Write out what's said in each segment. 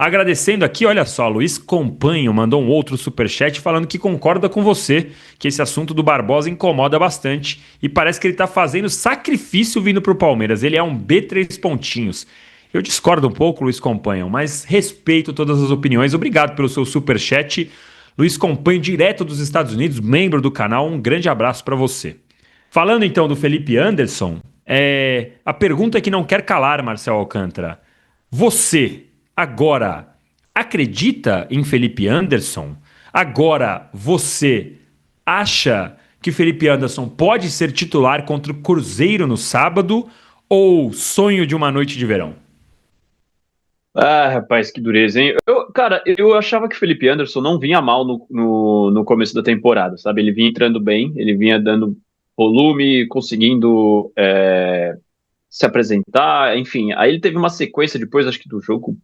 Agradecendo aqui, olha só, Luiz Companho mandou um outro superchat falando que concorda com você, que esse assunto do Barbosa incomoda bastante e parece que ele está fazendo sacrifício vindo para o Palmeiras. Ele é um B3 pontinhos. Eu discordo um pouco, Luiz Companho, mas respeito todas as opiniões. Obrigado pelo seu superchat. Luiz Companho, direto dos Estados Unidos, membro do canal, um grande abraço para você. Falando então do Felipe Anderson, a pergunta que não quer calar, Marcel Alcântara. Você agora acredita em Felipe Anderson? Agora você acha que Felipe Anderson pode ser titular contra o Cruzeiro no sábado ou sonho de uma noite de verão? Ah, rapaz, que dureza, hein? Cara, eu achava que o Felipe Anderson não vinha mal no começo da temporada, sabe? Ele vinha entrando bem, ele vinha dando volume, conseguindo se apresentar, enfim. Aí ele teve uma sequência depois, acho que do jogo,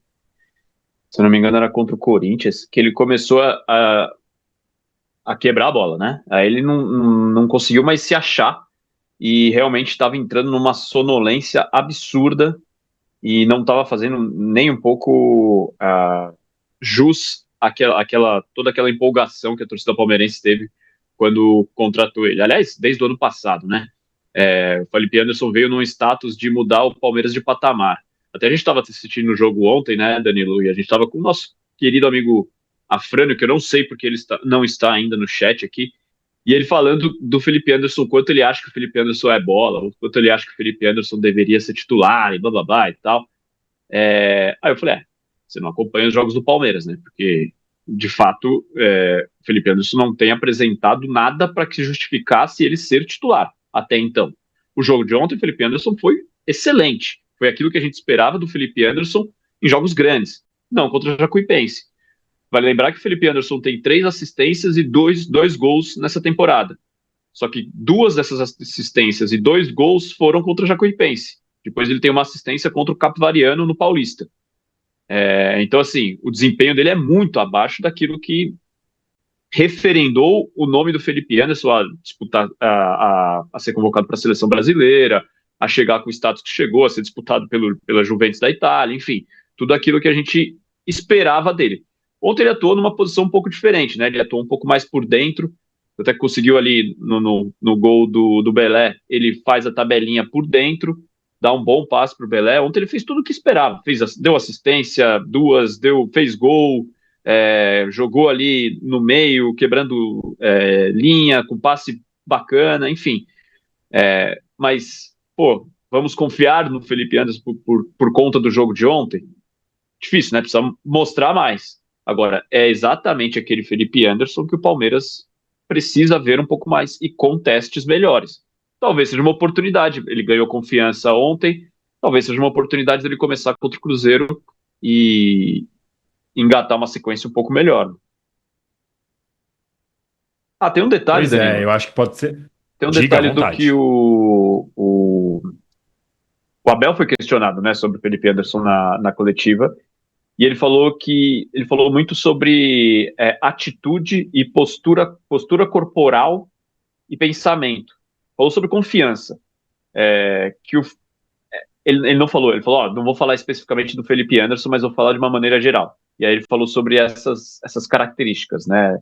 se eu não me engano, era contra o Corinthians, que ele começou a quebrar a bola, né? Aí ele não conseguiu mais se achar e realmente estava entrando numa sonolência absurda e não estava fazendo nem um pouco jus toda aquela empolgação que a torcida palmeirense teve quando contratou ele. Aliás, desde o ano passado, né? O Felipe Anderson veio num status de mudar o Palmeiras de patamar. Até a gente estava assistindo o jogo ontem, né, Danilo? E a gente estava com o nosso querido amigo Afrânio, que eu não sei porque não está ainda no chat aqui, e ele falando do Felipe Anderson, quanto ele acha que o Felipe Anderson é bola, o quanto ele acha que o Felipe Anderson deveria ser titular e blá blá blá e tal. Aí eu falei, você não acompanha os jogos do Palmeiras, né? Porque, de fato, o Felipe Anderson não tem apresentado nada para que justificasse ele ser titular até então. O jogo de ontem, o Felipe Anderson foi excelente. Foi aquilo que a gente esperava do Felipe Anderson em jogos grandes. Não contra o Jacuipense. Vale lembrar que o Felipe Anderson tem 3 assistências e dois gols nessa temporada. Só que 2 dessas assistências e 2 gols foram contra o Jacuipense. Depois ele tem uma assistência contra o Capivariano no Paulista. Então, assim, o desempenho dele é muito abaixo daquilo que referendou o nome do Felipe Anderson a disputar, a ser convocado para a seleção brasileira, a chegar com o status que chegou, a ser disputado pela Juventus da Itália, enfim, tudo aquilo que a gente esperava dele. Ontem ele atuou numa posição um pouco diferente, né? Ele atuou um pouco mais por dentro, até que conseguiu ali no gol do Belé, ele faz a tabelinha por dentro, dá um bom passe para o Belé. Ontem ele fez tudo o que esperava, deu assistência, fez gol, jogou ali no meio, quebrando linha, com passe bacana, enfim. Mas, pô, vamos confiar no Felipe Anderson por conta do jogo de ontem? Difícil, né? Precisa mostrar mais. Agora, é exatamente aquele Felipe Anderson que o Palmeiras precisa ver um pouco mais e com testes melhores. Talvez seja uma oportunidade. Ele ganhou confiança ontem, talvez seja uma oportunidade dele começar contra o Cruzeiro e engatar uma sequência um pouco melhor. Tem um detalhe, Pois é, Danilo. eu acho que pode ser. Tem um Diga à detalhe do que vontade. o Abel foi questionado, né, sobre o Felipe Anderson na coletiva. E ele falou muito sobre atitude e postura corporal e pensamento. Falou sobre confiança. Ele não falou, ele falou, não vou falar especificamente do Felipe Anderson, mas vou falar de uma maneira geral. E aí ele falou sobre essas características, né?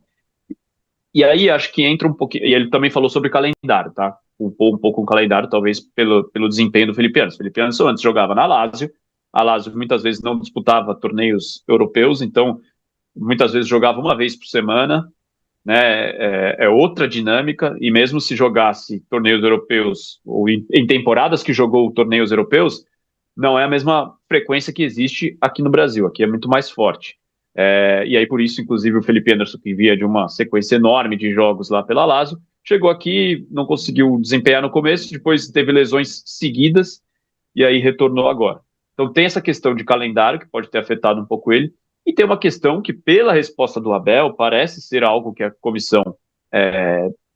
E aí acho que entra um pouquinho. E ele também falou sobre calendário, tá? Um pouco o calendário, talvez pelo desempenho do Felipe Anderson. O Felipe Anderson antes jogava na Lazio. A Lazio muitas vezes não disputava torneios europeus, então muitas vezes jogava uma vez por semana, né? É outra dinâmica. E mesmo se jogasse torneios europeus ou em temporadas que jogou torneios europeus, não é a mesma frequência que existe aqui no Brasil. Aqui é muito mais forte. E aí, por isso, inclusive, o Felipe Anderson, que via de uma sequência enorme de jogos lá pela Lazio, chegou aqui, não conseguiu desempenhar no começo, depois teve lesões seguidas, e aí retornou agora. Então, tem essa questão de calendário, que pode ter afetado um pouco ele, e tem uma questão que, pela resposta do Abel, parece ser algo que a comissão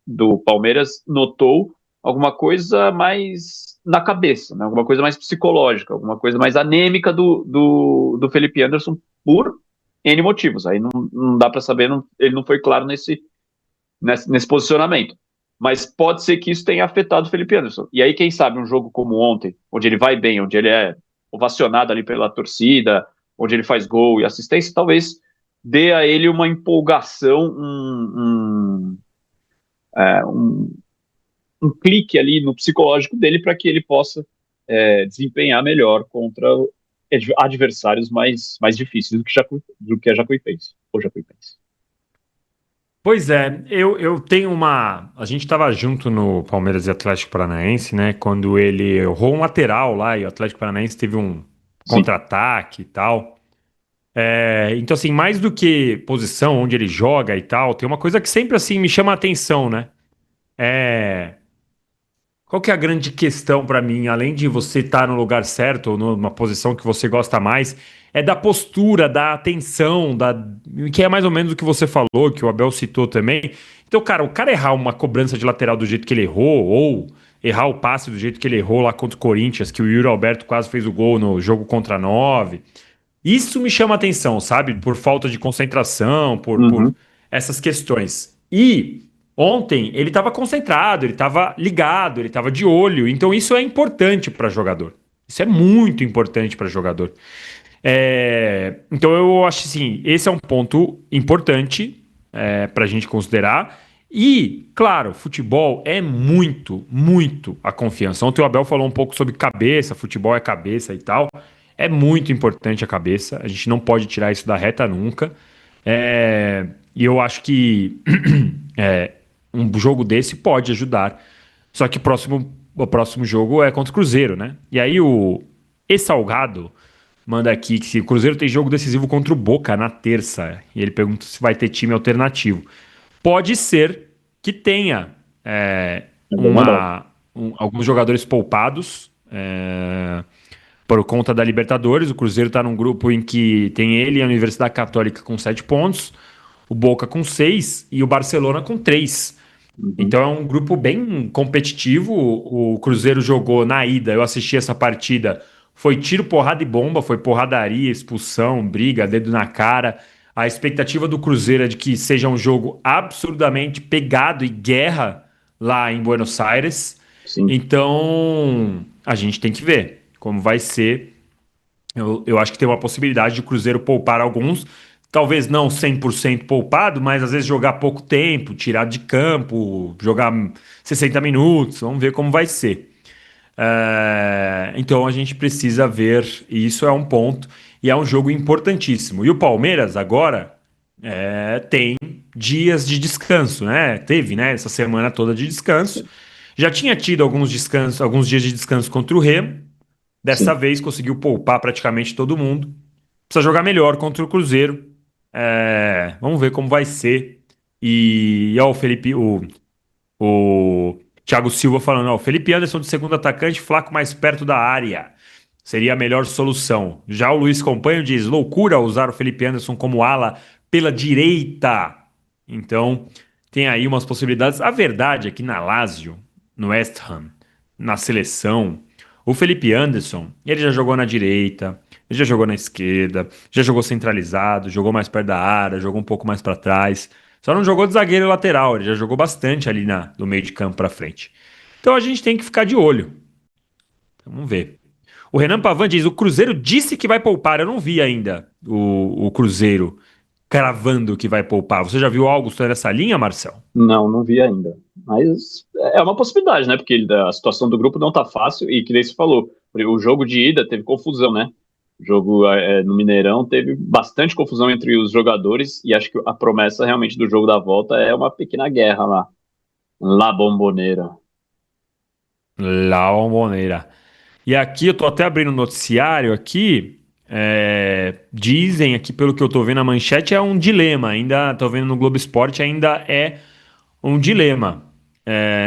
do Palmeiras notou, alguma coisa mais na cabeça, né? Alguma coisa mais psicológica, alguma coisa mais anêmica do Felipe Anderson por N motivos. Aí não dá para saber, ele não foi claro nesse posicionamento. Mas pode ser que isso tenha afetado o Felipe Anderson. E aí, quem sabe, um jogo como ontem, onde ele vai bem, onde ele é ovacionado ali pela torcida, onde ele faz gol e assistência, talvez dê a ele uma empolgação, um um clique ali no psicológico dele para que ele possa desempenhar melhor contra adversários mais difíceis do que a Jacuipense. Ou Jacuipense. Pois é, eu tenho uma. A gente estava junto no Palmeiras e Atlético Paranaense, né? Quando ele errou um lateral lá e o Atlético Paranaense teve um Sim. contra-ataque e tal. Então, assim, mais do que posição, onde ele joga e tal, tem uma coisa que sempre assim me chama a atenção, né? É. Qual que é a grande questão para mim, além de você estar no lugar certo ou numa posição que você gosta mais, é da postura, da atenção, que é mais ou menos o que você falou, que o Abel citou também. Então, cara, o cara errar uma cobrança de lateral do jeito que ele errou, ou errar o passe do jeito que ele errou lá contra o Corinthians, que o Yuri Alberto quase fez o gol no jogo contra a 9. Isso me chama atenção, sabe? Por falta de concentração, por Uhum. essas questões. E ontem ele estava concentrado, ele estava ligado, ele estava de olho. Então isso é importante para jogador. Isso é muito importante para jogador. Então eu acho assim, esse é um ponto importante para a gente considerar. E, claro, futebol é muito, muito a confiança. Ontem o Abel falou um pouco sobre cabeça, futebol é cabeça e tal. É muito importante a cabeça. A gente não pode tirar isso da reta nunca. E eu acho que um jogo desse pode ajudar. Só que o próximo jogo é contra o Cruzeiro, né? E aí o E-Salgado manda aqui que se o Cruzeiro tem jogo decisivo contra o Boca na terça. E ele pergunta se vai ter time alternativo. Pode ser que tenha É bem lembrado. alguns jogadores poupados por conta da Libertadores. O Cruzeiro está num grupo em que tem ele e a Universidade Católica com 7 pontos, o Boca com 6 e o Barcelona com 3. Uhum. Então é um grupo bem competitivo. O Cruzeiro jogou na ida, eu assisti essa partida. Foi tiro, porrada e bomba, foi porradaria, expulsão, briga, dedo na cara. A expectativa do Cruzeiro é de que seja um jogo absurdamente pegado e guerra lá em Buenos Aires. Sim. Então a gente tem que ver como vai ser. Eu acho que tem uma possibilidade de o Cruzeiro poupar alguns, talvez não 100% poupado, mas às vezes jogar pouco tempo, tirar de campo, jogar 60 minutos, vamos ver como vai ser. Então a gente precisa ver, e isso é um ponto, e é um jogo importantíssimo. E o Palmeiras agora tem dias de descanso, né? Teve, né? Essa semana toda de descanso. Já tinha tido alguns descansos, alguns dias de descanso contra o Remo. Dessa Sim. vez conseguiu poupar praticamente todo mundo. Precisa jogar melhor contra o Cruzeiro. Vamos ver como vai ser. E ó, o Felipe, o Thiago Silva falando, ó, o Felipe Anderson de segundo atacante, Flaco mais perto da área. Seria a melhor solução. Já o Luiz Companho diz, loucura usar o Felipe Anderson como ala pela direita. Então, tem aí umas possibilidades. A verdade é que na Lazio, no West Ham, na seleção, o Felipe Anderson, ele já jogou na direita, ele já jogou na esquerda, já jogou centralizado, jogou mais perto da área, jogou um pouco mais para trás. Só não jogou de zagueiro e lateral, ele já jogou bastante ali do meio de campo para frente. Então a gente tem que ficar de olho. Então, vamos ver. O Renan Pavan diz: o Cruzeiro disse que vai poupar. Eu não vi ainda o Cruzeiro cravando que vai poupar. Você já viu algo sobre essa linha, Marcel? Não, não vi ainda. Mas é uma possibilidade, né? Porque a situação do grupo não tá fácil e que nem você falou, o jogo de ida teve confusão, né? O jogo no Mineirão teve bastante confusão entre os jogadores e acho que a promessa realmente do jogo da volta é uma pequena guerra lá. La Bombonera. La Bombonera. E aqui eu tô até abrindo o noticiário aqui. Dizem aqui, pelo que eu tô vendo, a manchete é um dilema. Ainda tô vendo no Globo Esporte, ainda é um dilema.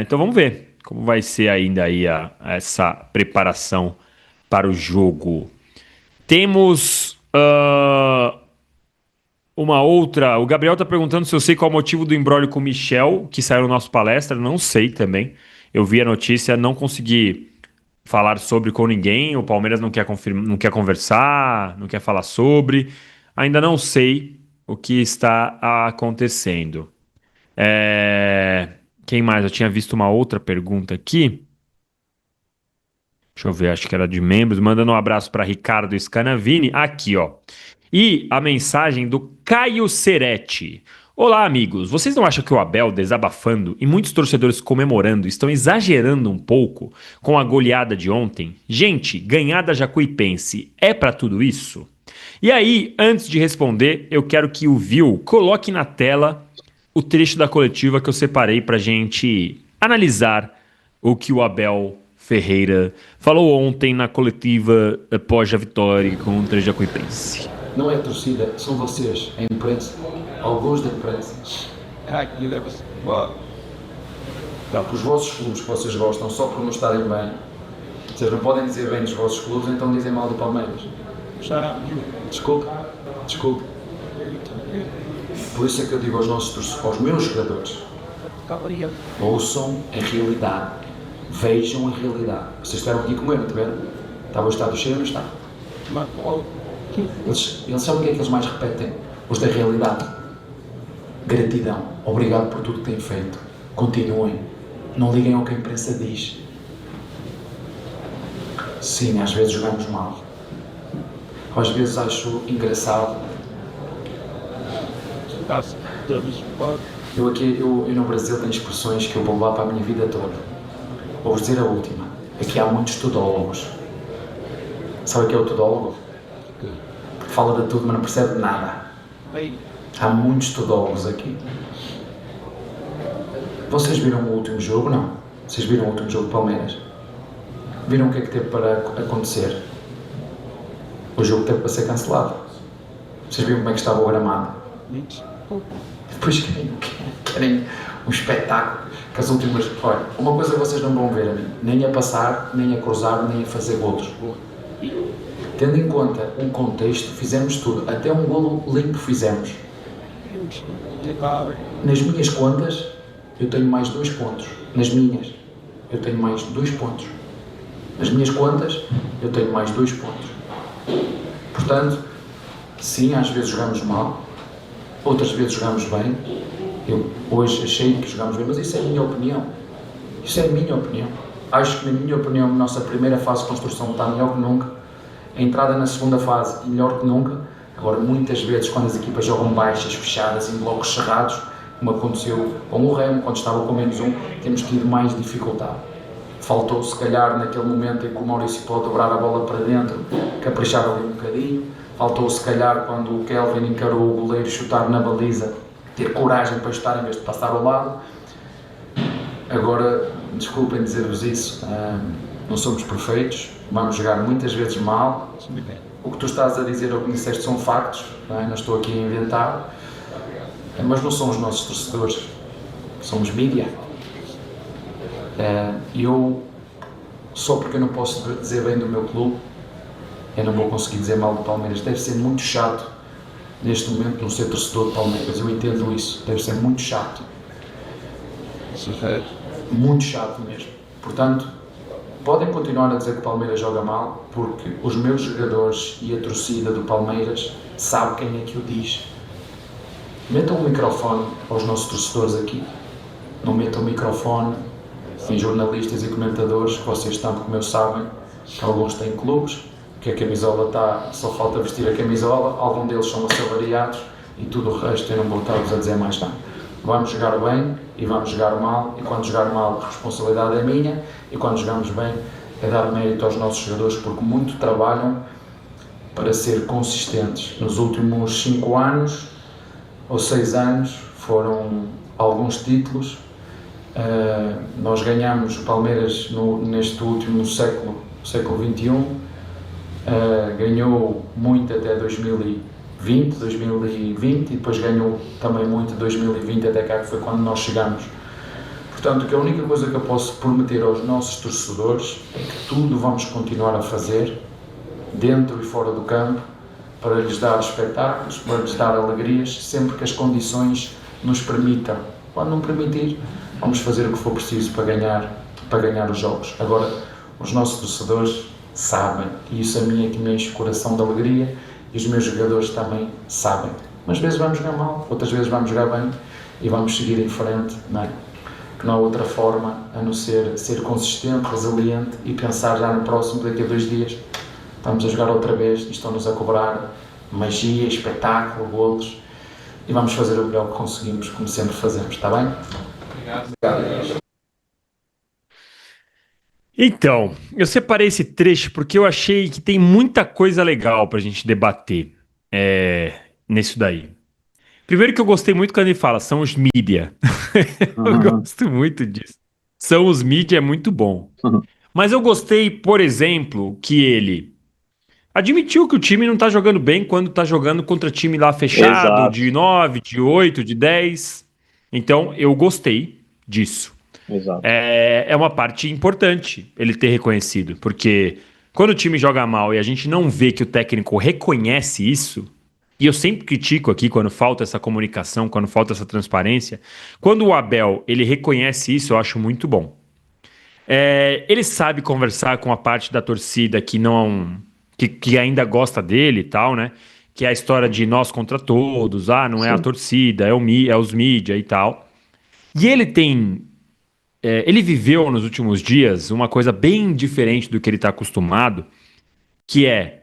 Então vamos ver como vai ser ainda aí essa preparação para o jogo. Temos uma outra. O Gabriel tá perguntando se eu sei qual é o motivo do imbróglio com o Michel, que saiu no nosso palestra. Não sei também. Eu vi a notícia, não consegui falar sobre com ninguém. O Palmeiras não quer não quer conversar, não quer falar sobre. Ainda não sei o que está acontecendo. Quem mais? Eu tinha visto uma outra pergunta aqui. Deixa eu ver, acho que era de membros. Mandando um abraço para Ricardo Scanavini. Aqui, ó. E a mensagem do Caio Seretti. Olá, amigos. Vocês não acham que o Abel desabafando e muitos torcedores comemorando estão exagerando um pouco com a goleada de ontem? Gente, ganhar da Jacuipense é para tudo isso? E aí, antes de responder, eu quero que o Vil coloque na tela o trecho da coletiva que eu separei para gente analisar o que o Abel Ferreira falou ontem na coletiva após a vitória contra a Jacuipense. Não é a torcida, são vocês, a imprensa, alguns da imprensa. Não, que os vossos clubes que vocês gostam só por não estarem bem, vocês não podem dizer bem dos vossos clubes, então dizem mal do Palmeiras. Desculpe. Por isso é que eu digo aos meus jogadores, ouçam a realidade, vejam a realidade. Vocês estiveram aqui comigo, não tiveram? Estava o estado cheio, não está? Eles sabem o que é que eles mais repetem? Os da realidade. Gratidão. Obrigado por tudo que têm feito. Continuem. Não liguem ao que a imprensa diz. Sim, às vezes jogamos mal. Às vezes acho engraçado. Eu no Brasil tenho expressões que eu vou levar para a minha vida toda. Vou-vos dizer a última. Aqui há muitos todólogos. Sabe o que é o todólogo? Fala de tudo, mas não percebe de nada. Há muitos todólogos aqui. Vocês viram o último jogo, não? Vocês viram o último jogo de Palmeiras? Viram o que é que teve para acontecer? O jogo teve para ser cancelado. Vocês viram como é que estava o gramado? Depois querem um espetáculo. Que as últimas... Olha, uma coisa vocês não vão ver a mim. Nem a passar, nem a cruzar, nem a fazer golos. Tendo em conta um contexto, fizemos tudo. Até um golo limpo fizemos. Nas minhas contas, eu tenho mais 2 pontos. Nas minhas, eu tenho mais 2 pontos. Nas minhas contas, eu tenho mais 2 pontos. Portanto, sim, às vezes jogamos mal, outras vezes jogamos bem. Eu hoje achei que jogamos bem, mas isso é a minha opinião. Isso é a minha opinião. Acho que, na minha opinião, a nossa primeira fase de construção está melhor que nunca. A entrada na segunda fase, melhor que nunca. Agora, muitas vezes, quando as equipas jogam baixas, fechadas, em blocos cerrados, como aconteceu com o Remo, quando estava com menos 1, temos tido mais dificuldade. Faltou, se calhar, naquele momento em que o Maurício pode dobrar a bola para dentro, caprichar ali um bocadinho. Faltou, se calhar, quando o Kelvin encarou o goleiro chutar na baliza, ter coragem para chutar em vez de passar ao lado. Agora, desculpem dizer-vos isso, não somos perfeitos, vamos jogar muitas vezes mal. O que tu estás a dizer ou que me disseste são factos, não estou aqui a inventar, mas não são os nossos torcedores, somos mídia. Eu, só porque eu não posso dizer bem do meu clube, eu não vou conseguir dizer mal do Palmeiras. Deve ser muito chato neste momento não ser torcedor de Palmeiras, eu entendo isso, deve ser muito chato. Muito chato mesmo. Portanto, podem continuar a dizer que o Palmeiras joga mal, porque os meus jogadores e a torcida do Palmeiras sabem quem é que o diz. Metam o microfone aos nossos torcedores aqui. Não metam o microfone em jornalistas e comentadores, que vocês tanto como eu sabem, que alguns têm clubes, que a camisola está, só falta vestir a camisola, alguns deles são assalariados e tudo o resto eu não vou estar-vos a dizer mais nada. Vamos jogar bem e vamos jogar mal, e quando jogar mal a responsabilidade é minha, e quando jogamos bem é dar mérito aos nossos jogadores, porque muito trabalham para ser consistentes. Nos últimos 5 anos ou 6 anos foram alguns títulos. Nós ganhamos o Palmeiras neste último século XXI, ganhou muito até 2020 e depois ganhou também muito 2020 até cá, que foi quando nós chegamos. Portanto, que a única coisa que eu posso prometer aos nossos torcedores é que tudo vamos continuar a fazer, dentro e fora do campo, para lhes dar espetáculos, para lhes dar alegrias, sempre que as condições nos permitam. Quando não permitir, vamos fazer o que for preciso para ganhar os jogos. Agora, os nossos torcedores sabem, e isso a mim é que me enche o coração de alegria, e os meus jogadores também sabem. Umas vezes vamos jogar mal, outras vezes vamos jogar bem, e vamos seguir em frente, não é? porque não há outra forma a não ser consistente, resiliente e pensar já no próximo, daqui a 2 dias estamos a jogar outra vez e estão-nos a cobrar magia, espetáculo, golos, e vamos fazer o melhor que conseguimos, como sempre fazemos, está bem? Obrigado. Então, eu separei esse trecho porque eu achei que tem muita coisa legal pra gente debater nisso daí. Primeiro que eu gostei muito quando ele fala, são os mídia. Eu gosto muito disso. São os mídia é muito bom. Mas eu gostei, por exemplo, que ele admitiu que o time não tá jogando bem quando tá jogando contra time lá fechado, Exato, de 9, de 8, de 10. Então, eu gostei disso. exato. É uma parte importante ele ter reconhecido, porque quando o time joga mal e a gente não vê que o técnico reconhece isso, e eu sempre critico aqui quando falta essa comunicação, quando falta essa transparência, quando o Abel ele reconhece isso, eu acho muito bom. Ele sabe conversar com a parte da torcida que não que ainda gosta dele e tal, né? Que é a história de nós contra todos, não é a Sim, torcida, é os mídia e tal. E ele viveu nos últimos dias uma coisa bem diferente do que ele está acostumado, que é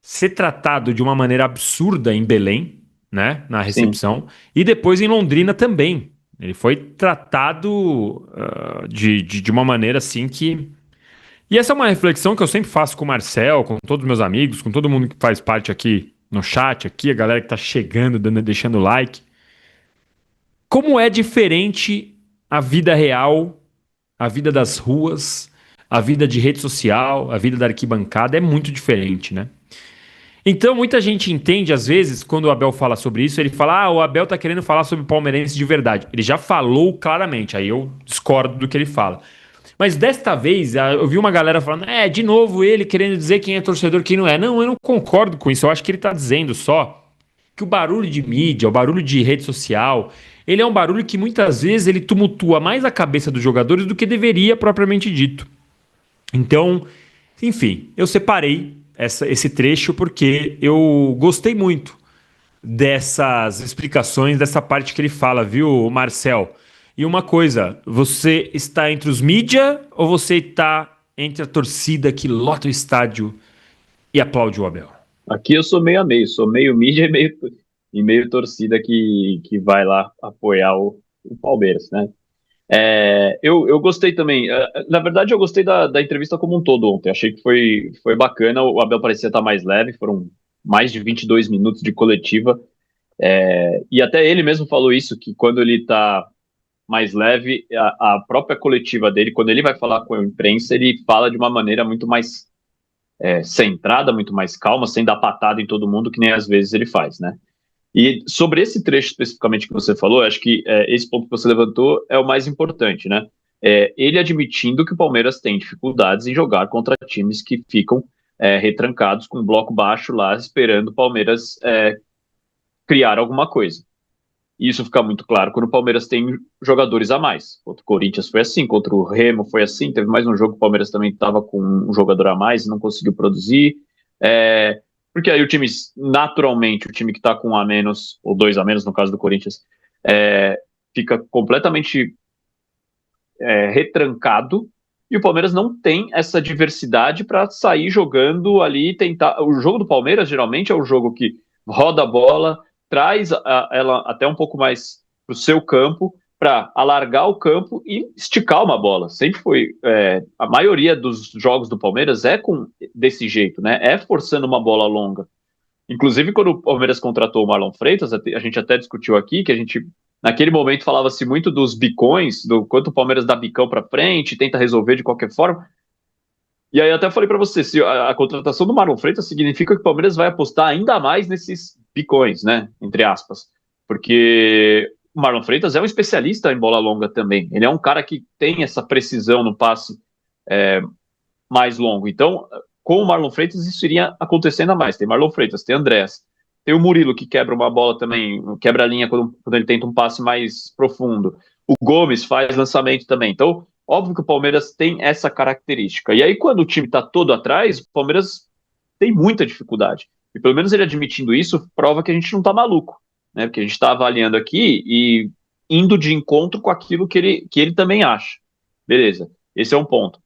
ser tratado de uma maneira absurda em Belém, né, na sim. recepção, e depois em Londrina também. Ele foi tratado de uma maneira assim que. E essa é uma reflexão que eu sempre faço com o Marcel, com todos os meus amigos, com todo mundo que faz parte aqui no chat, aqui, a galera que está chegando, deixando like. Como é diferente a vida real, a vida das ruas, a vida de rede social, a vida da arquibancada é muito diferente, né? Então, muita gente entende, às vezes, quando o Abel fala sobre isso, ele fala, o Abel tá querendo falar sobre palmeirense de verdade. Ele já falou claramente, aí eu discordo do que ele fala. Mas desta vez, eu vi uma galera falando, de novo ele querendo dizer quem é torcedor e quem não é. Não, eu não concordo com isso. Eu acho que ele tá dizendo só que o barulho de mídia, o barulho de rede social, ele é um barulho que muitas vezes ele tumultua mais a cabeça dos jogadores do que deveria propriamente dito. Então, enfim, eu separei esse trecho porque eu gostei muito dessas explicações, dessa parte que ele fala, viu, Marcel? E uma coisa, você está entre os mídia ou você está entre a torcida que lota o estádio e aplaude o Abel? Aqui eu sou meio a meio, sou meio mídia e meio torcida que vai lá apoiar o Palmeiras, né? Eu gostei também. Na verdade, eu gostei da entrevista como um todo ontem. Achei que foi bacana. O Abel parecia estar mais leve. Foram mais de 22 minutos de coletiva. E até ele mesmo falou isso, que quando ele está mais leve, a própria coletiva dele, quando ele vai falar com a imprensa, ele fala de uma maneira muito mais centrada, muito mais calma, sem dar patada em todo mundo, que nem às vezes ele faz, né? E sobre esse trecho especificamente que você falou, acho que esse ponto que você levantou é o mais importante, né? Ele admitindo que o Palmeiras tem dificuldades em jogar contra times que ficam retrancados com um bloco baixo lá, esperando o Palmeiras criar alguma coisa. E isso fica muito claro quando o Palmeiras tem jogadores a mais. Contra o Corinthians foi assim, contra o Remo foi assim, teve mais um jogo que o Palmeiras também estava com um jogador a mais e não conseguiu produzir. Porque aí o time, naturalmente, o time que está com um a menos, ou 2 a menos, no caso do Corinthians, fica completamente retrancado, e o Palmeiras não tem essa diversidade para sair jogando ali e tentar. O jogo do Palmeiras, geralmente, é o jogo que roda a bola, traz ela até um pouco mais para o seu campo, para alargar o campo e esticar uma bola. Sempre foi. A maioria dos jogos do Palmeiras desse jeito, né? É forçando uma bola longa. Inclusive, quando o Palmeiras contratou o Marlon Freitas, a gente até discutiu aqui que a gente, naquele momento, falava-se muito dos bicões, do quanto o Palmeiras dá bicão para frente, tenta resolver de qualquer forma. E aí, eu até falei para você, se a contratação do Marlon Freitas significa que o Palmeiras vai apostar ainda mais nesses bicões, né? Entre aspas. Porque o Marlon Freitas é um especialista em bola longa também. Ele é um cara que tem essa precisão no passe mais longo. Então, com o Marlon Freitas, isso iria acontecendo a mais. Tem Marlon Freitas, tem Andrés, tem o Murilo, que quebra uma bola também, quebra a linha quando ele tenta um passe mais profundo. O Gomes faz lançamento também. Então, óbvio que o Palmeiras tem essa característica. E aí, quando o time está todo atrás, o Palmeiras tem muita dificuldade. E pelo menos ele admitindo isso, prova que a gente não está maluco. Né? Porque a gente está avaliando aqui e indo de encontro com aquilo que ele também acha. Beleza, esse é um ponto.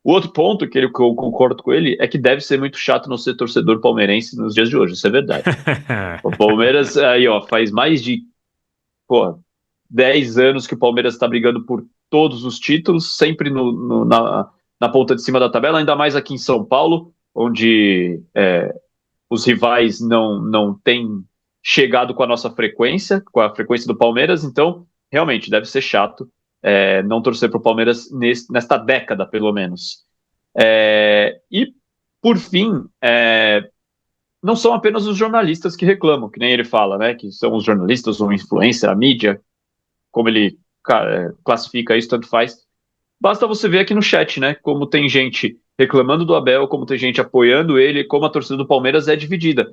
O outro ponto que eu concordo com ele é que deve ser muito chato não ser torcedor palmeirense nos dias de hoje, isso é verdade. O Palmeiras, aí, ó, faz mais de, pô, 10 anos que o Palmeiras está brigando por todos os títulos, sempre na ponta de cima da tabela, ainda mais aqui em São Paulo, onde os rivais não têm chegado com a nossa frequência, com a frequência do Palmeiras, então realmente deve ser chato não torcer para o Palmeiras nesta década, pelo menos. E, por fim, não são apenas os jornalistas que reclamam, que nem ele fala, né? Que são os jornalistas ou influência, a mídia, como ele classifica isso, tanto faz. Basta você ver aqui no chat, né? Como tem gente reclamando do Abel, como tem gente apoiando ele, como a torcida do Palmeiras é dividida.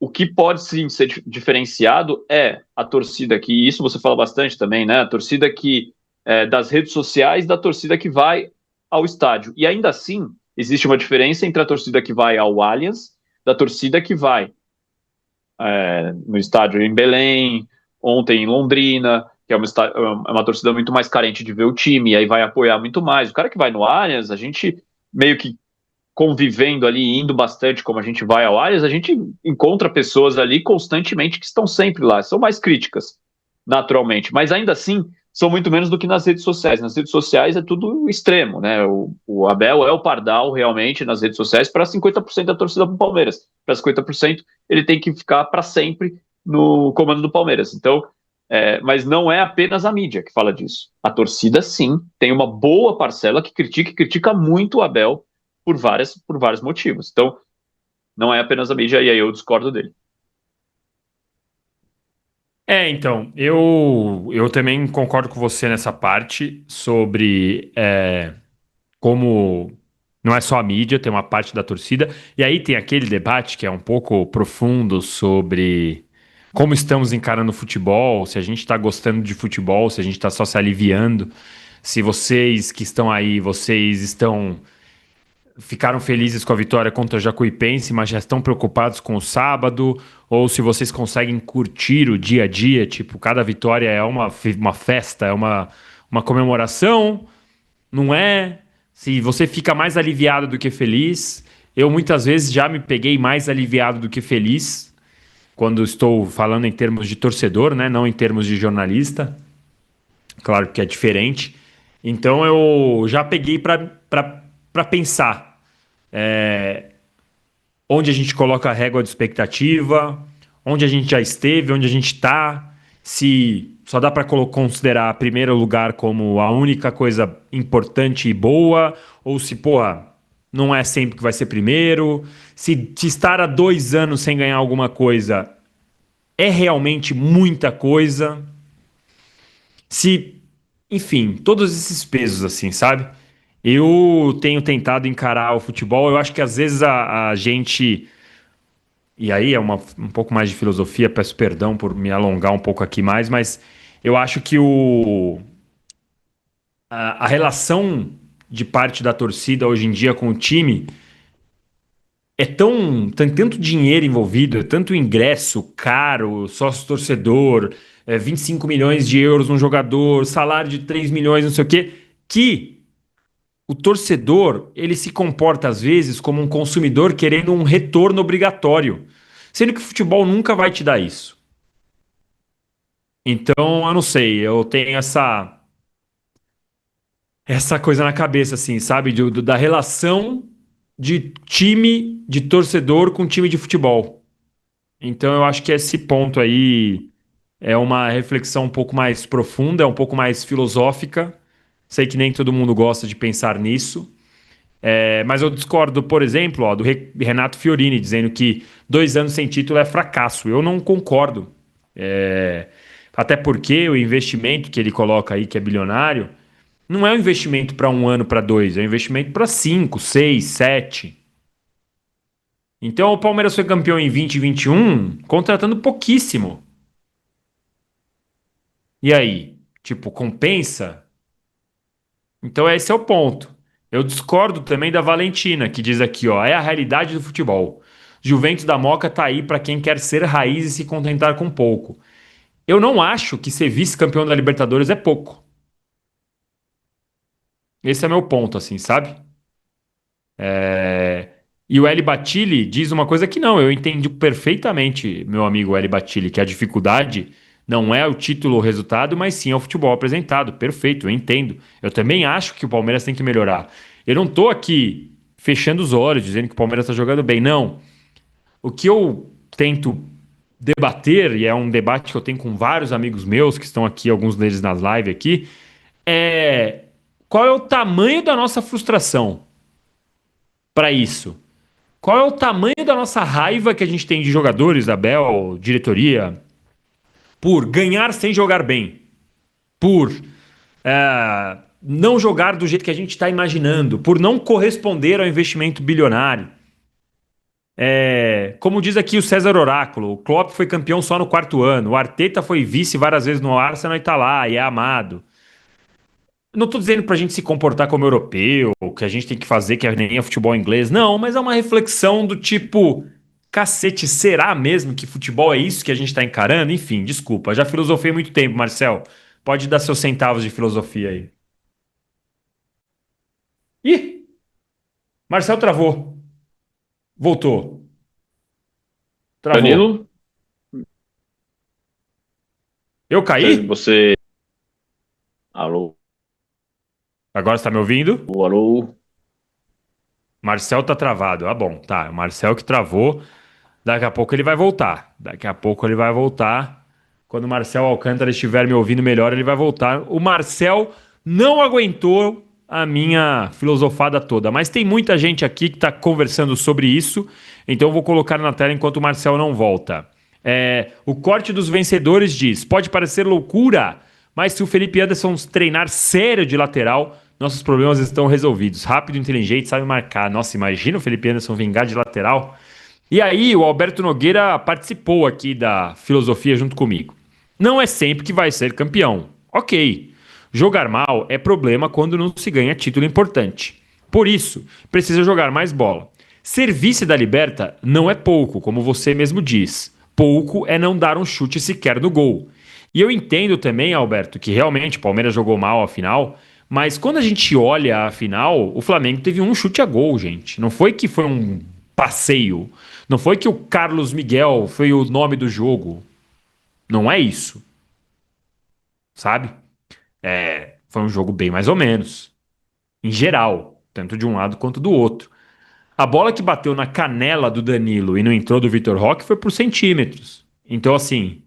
O que pode sim ser diferenciado é a torcida que, isso você fala bastante também, né? A torcida que das redes sociais, da torcida que vai ao estádio. E ainda assim, existe uma diferença entre a torcida que vai ao Allianz, da torcida que vai no estádio em Belém, ontem em Londrina, que é uma torcida muito mais carente de ver o time, e aí vai apoiar muito mais. O cara que vai no Allianz, a gente meio que convivendo ali, indo bastante como a gente vai ao Allianz, a gente encontra pessoas ali constantemente que estão sempre lá, são mais críticas, naturalmente, mas ainda assim são muito menos do que nas redes sociais. Nas redes sociais é tudo extremo, né? O Abel é o pardal realmente nas redes sociais para 50% da torcida do Palmeiras. Para 50% ele tem que ficar para sempre no comando do Palmeiras. Então, mas não é apenas a mídia que fala disso. A torcida, sim, tem uma boa parcela que critica muito o Abel por vários motivos. Então, não é apenas a mídia, e aí eu discordo dele. Então, eu também concordo com você nessa parte sobre como não é só a mídia, tem uma parte da torcida, e aí tem aquele debate que é um pouco profundo sobre como estamos encarando o futebol, se a gente está gostando de futebol, se a gente está só se aliviando, se vocês que estão aí, vocês ficaram felizes com a vitória contra o Jacuipense, mas já estão preocupados com o sábado, ou se vocês conseguem curtir o dia a dia, tipo, cada vitória é uma festa, é uma comemoração, não é? Se você fica mais aliviado do que feliz, eu muitas vezes já me peguei mais aliviado do que feliz, quando estou falando em termos de torcedor, né? Não em termos de jornalista, claro que é diferente. Então eu já peguei para pensar onde a gente coloca a régua de expectativa, onde a gente já esteve, onde a gente está, se só dá para considerar primeiro lugar como a única coisa importante e boa, ou se, porra, não é sempre que vai ser primeiro, se estar há 2 anos sem ganhar alguma coisa é realmente muita coisa, se, enfim, todos esses pesos assim, sabe? Eu tenho tentado encarar o futebol, eu acho que às vezes a gente. E aí é um pouco mais de filosofia, peço perdão por me alongar um pouco aqui mais, mas eu acho que a relação de parte da torcida hoje em dia com o time tem tanto dinheiro envolvido, é tanto ingresso caro, sócio-torcedor, 25 milhões de euros num jogador, salário de 3 milhões, não sei o quê, que o torcedor, ele se comporta às vezes como um consumidor querendo um retorno obrigatório, sendo que o futebol nunca vai te dar isso. Então, eu não sei, eu tenho essa coisa na cabeça, assim, sabe? Da relação de time, de torcedor com time de futebol. Então, eu acho que esse ponto aí é uma reflexão um pouco mais profunda, é um pouco mais filosófica. Sei que nem todo mundo gosta de pensar nisso. Mas eu discordo, por exemplo, do Renato Fiorini, dizendo que 2 anos sem título é fracasso. Eu não concordo. Até porque o investimento que ele coloca aí, que é bilionário, não é um investimento para 1 ano, para 2, é um investimento para 5, 6, 7. Então o Palmeiras foi campeão em 2021 contratando pouquíssimo. E aí? Tipo, compensa? Então esse é o ponto. Eu discordo também da Valentina, que diz aqui, ó, é a realidade do futebol. Juventus da Moca tá aí para quem quer ser raiz e se contentar com pouco. Eu não acho que ser vice-campeão da Libertadores é pouco. Esse é meu ponto, assim, sabe? E o Eli Battili diz uma coisa que não, eu entendi perfeitamente, meu amigo Eli Battili, que a dificuldade não é o título ou o resultado, mas sim é o futebol apresentado. Perfeito, eu entendo. Eu também acho que o Palmeiras tem que melhorar. Eu não tô aqui fechando os olhos, dizendo que o Palmeiras está jogando bem, não. O que eu tento debater, e é um debate que eu tenho com vários amigos meus, que estão aqui, alguns deles nas lives aqui, é qual é o tamanho da nossa frustração para isso? Qual é o tamanho da nossa raiva que a gente tem de jogadores, Abel, diretoria, por ganhar sem jogar bem, por não jogar do jeito que a gente está imaginando, por não corresponder ao investimento bilionário? Como diz aqui o César Oráculo, o Klopp foi campeão só no quarto ano, o Arteta foi vice várias vezes no Arsenal e tá lá, e é amado. Não tô dizendo pra gente se comportar como europeu, que a gente tem que fazer que nem é futebol inglês, não, mas é uma reflexão do tipo, cacete, será mesmo que futebol é isso que a gente tá encarando? Enfim, desculpa, já filosofei muito tempo, Marcel. Pode dar seus centavos de filosofia aí. Ih, Marcel travou. Voltou. Travou. Danilo, Eu caí? você. Alô, Agora você tá me ouvindo? alô. Marcel tá travado. Ah, bom, tá. O Marcel que travou. Daqui a pouco ele vai voltar. Daqui a pouco ele vai voltar. Quando o Marcel Alcântara estiver me ouvindo melhor, ele vai voltar. O Marcel não aguentou a minha filosofada toda, mas tem muita gente aqui que está conversando sobre isso, então eu vou colocar na tela enquanto o Marcel não volta. O corte dos vencedores diz: pode parecer loucura, mas se o Felipe Anderson treinar sério de lateral, nossos problemas estão resolvidos. Rápido, inteligente, sabe marcar. Nossa, imagina o Felipe Anderson vingar de lateral. E aí, o Alberto Nogueira participou aqui da filosofia junto comigo. Não é sempre que vai ser campeão. Ok. Jogar mal é problema quando não se ganha título importante. Por isso, precisa jogar mais bola. Ser vice da Liberta não é pouco, como você mesmo diz. Pouco é não dar um chute sequer no gol. E eu entendo também, Alberto, que realmente o Palmeiras jogou mal a final, mas quando a gente olha a final, o Flamengo teve um chute a gol, gente. Não foi que foi um passeio. Não foi que o Carlos Miguel foi o nome do jogo. Não é isso, sabe? Foi um jogo bem mais ou menos. Em geral, tanto de um lado quanto do outro. A bola que bateu na canela do Danilo e não entrou do Vitor Roque foi por centímetros. Então, assim,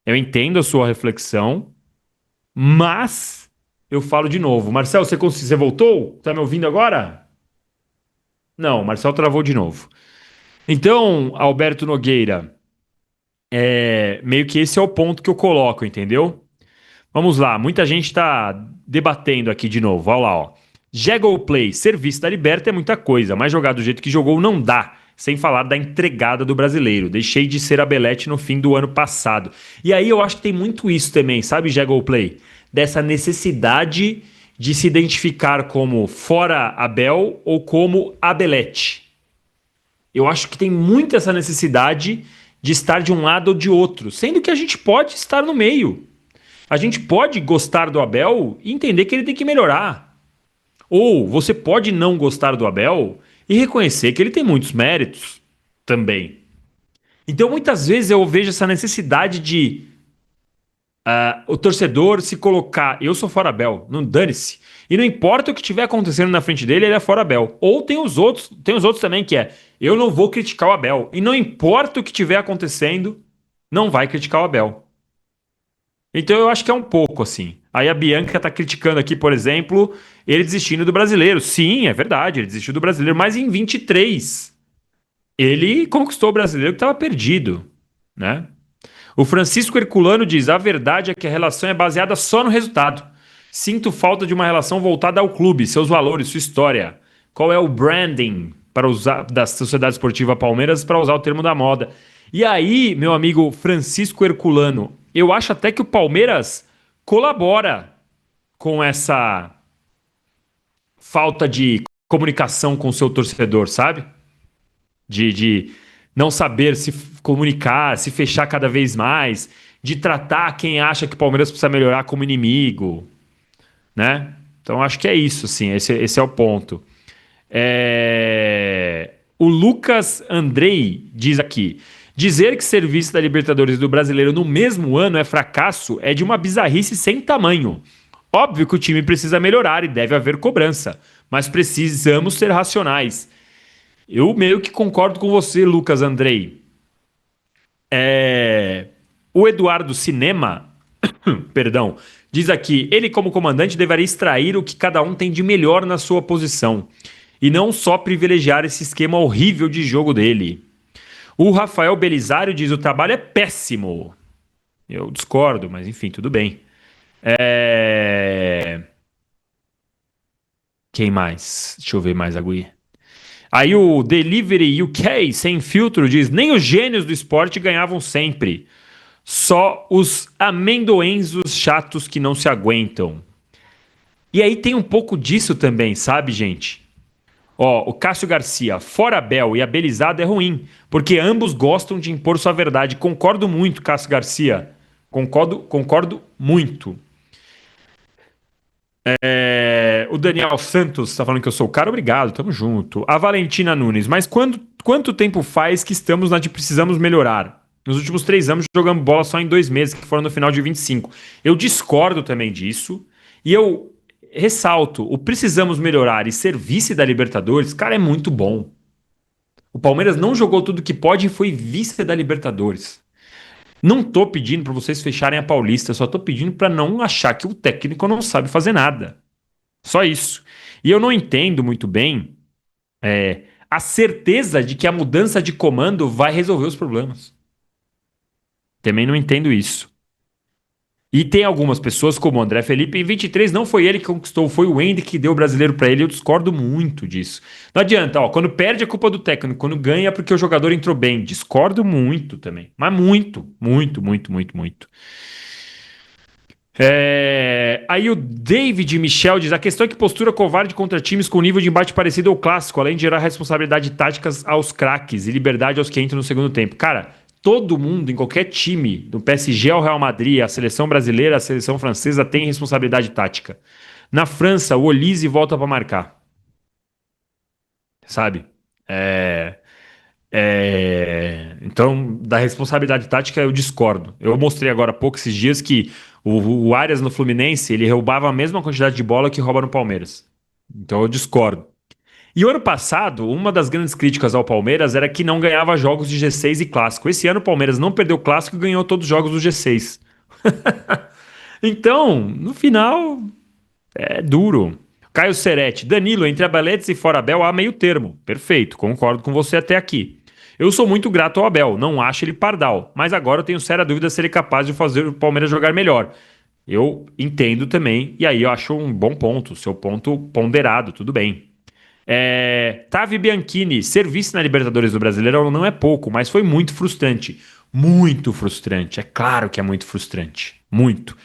eu entendo a sua reflexão, mas eu falo de novo. Marcel, você voltou? Tá me ouvindo agora? Não, Marcel travou de novo. Então, Alberto Nogueira, meio que esse é o ponto que eu coloco, entendeu? Vamos lá, muita gente está debatendo aqui de novo. Olha lá, ó. Jeggle Play, serviço da Liberta é muita coisa, mas jogar do jeito que jogou não dá. Sem falar da entregada do brasileiro. Deixei de ser a Belete no fim do ano passado. E aí eu acho que tem muito isso também, sabe, Jeggle Play? Dessa necessidade de se identificar como fora Abel ou como Abelete. Eu acho que tem muito essa necessidade de estar de um lado ou de outro, sendo que a gente pode estar no meio. A gente pode gostar do Abel e entender que ele tem que melhorar. Ou você pode não gostar do Abel e reconhecer que ele tem muitos méritos também. Então, muitas vezes eu vejo essa necessidade de o torcedor se colocar, eu sou fora Abel, não dane-se. E não importa o que estiver acontecendo na frente dele, ele é fora Abel. Ou tem os outros também que eu não vou criticar o Abel. E não importa o que estiver acontecendo, não vai criticar o Abel. Então eu acho que é um pouco assim. Aí a Bianca tá criticando aqui, por exemplo, ele desistindo do brasileiro. Sim, é verdade, ele desistiu do brasileiro, mas em 23 ele conquistou o brasileiro que estava perdido, né? O Francisco Herculano diz: a verdade é que a relação é baseada só no resultado. Sinto falta de uma relação voltada ao clube, seus valores, sua história. Qual é o branding para usar da Sociedade Esportiva Palmeiras para usar o termo da moda? E aí, meu amigo Francisco Herculano, eu acho até que o Palmeiras colabora com essa falta de comunicação com o seu torcedor, sabe? De não saber se comunicar, se fechar cada vez mais, de tratar quem acha que o Palmeiras precisa melhorar como inimigo, né? Então acho que é isso, assim, esse é o ponto. O Lucas Andrei diz aqui: dizer que ser vice da Libertadores e do Brasileiro no mesmo ano é fracasso é de uma bizarrice sem tamanho. Óbvio que o time precisa melhorar e deve haver cobrança, mas precisamos ser racionais. Eu meio que concordo com você, Lucas Andrei. O Eduardo Cinema, perdão, diz aqui: ele, como comandante, deveria extrair o que cada um tem de melhor na sua posição e não só privilegiar esse esquema horrível de jogo dele. O Rafael Belisário diz: o trabalho é péssimo. Eu discordo, mas enfim, tudo bem. Quem mais? Deixa eu ver mais, Agui. Aí o Delivery UK, sem filtro, diz: nem os gênios do esporte ganhavam sempre. Só os amendoenzos chatos que não se aguentam. E aí tem um pouco disso também, sabe, gente? Ó, o Cássio Garcia: fora Abel e abelizado é ruim, porque ambos gostam de impor sua verdade. Concordo muito, Cássio Garcia. Concordo muito. O Daniel Santos está falando que eu sou o cara, obrigado, tamo junto. A Valentina Nunes: mas quanto tempo faz que estamos na de precisamos melhorar? Nos últimos 3 anos jogamos bola só em 2 meses, que foram no final de 25. Eu discordo também disso. E eu ressalto: o precisamos melhorar e ser vice da Libertadores, cara, é muito bom. O Palmeiras não jogou tudo que pode e foi vice da Libertadores. Não tô pedindo para vocês fecharem a Paulista, só tô pedindo para não achar que o técnico não sabe fazer nada. Só isso. E eu não entendo muito bem a certeza de que a mudança de comando vai resolver os problemas. Também não entendo isso. E tem algumas pessoas, como o André Felipe, em 23 não foi ele que conquistou, foi o Hendrick que deu o brasileiro para ele. Eu discordo muito disso. Não adianta, ó, quando perde a culpa do técnico, quando ganha é porque o jogador entrou bem. Discordo muito também. Mas muito, muito, muito, muito, muito. Aí o David Michel diz: a questão é que postura covarde contra times com nível de embate parecido ao clássico, além de gerar responsabilidade táticas aos craques e liberdade aos que entram no segundo tempo. Cara, todo mundo, em qualquer time, do PSG ao Real Madrid, a seleção brasileira, a seleção francesa, tem responsabilidade tática. Na França, o Olise volta para marcar. Sabe? Então, da responsabilidade tática eu discordo. Eu mostrei agora há pouco esses dias que o Arias no Fluminense, ele roubava a mesma quantidade de bola que rouba no Palmeiras. Então eu discordo. E o ano passado, uma das grandes críticas ao Palmeiras era que não ganhava jogos de G6 e Clássico. Esse ano o Palmeiras não perdeu o Clássico e ganhou todos os jogos do G6. Então, no final, é duro. Caio Seretti: Danilo, entre Abeletes e fora Abel há meio termo. Perfeito, concordo com você até aqui. Eu sou muito grato ao Abel, não acho ele pardal, mas agora eu tenho séria dúvida se ele é capaz de fazer o Palmeiras jogar melhor. Eu entendo também, e aí eu acho um bom ponto, seu ponto ponderado, tudo bem. Tavi Bianchini: ser vice na Libertadores do Brasileiro não é pouco, mas foi muito frustrante. Muito frustrante, é claro que é muito frustrante. Muito.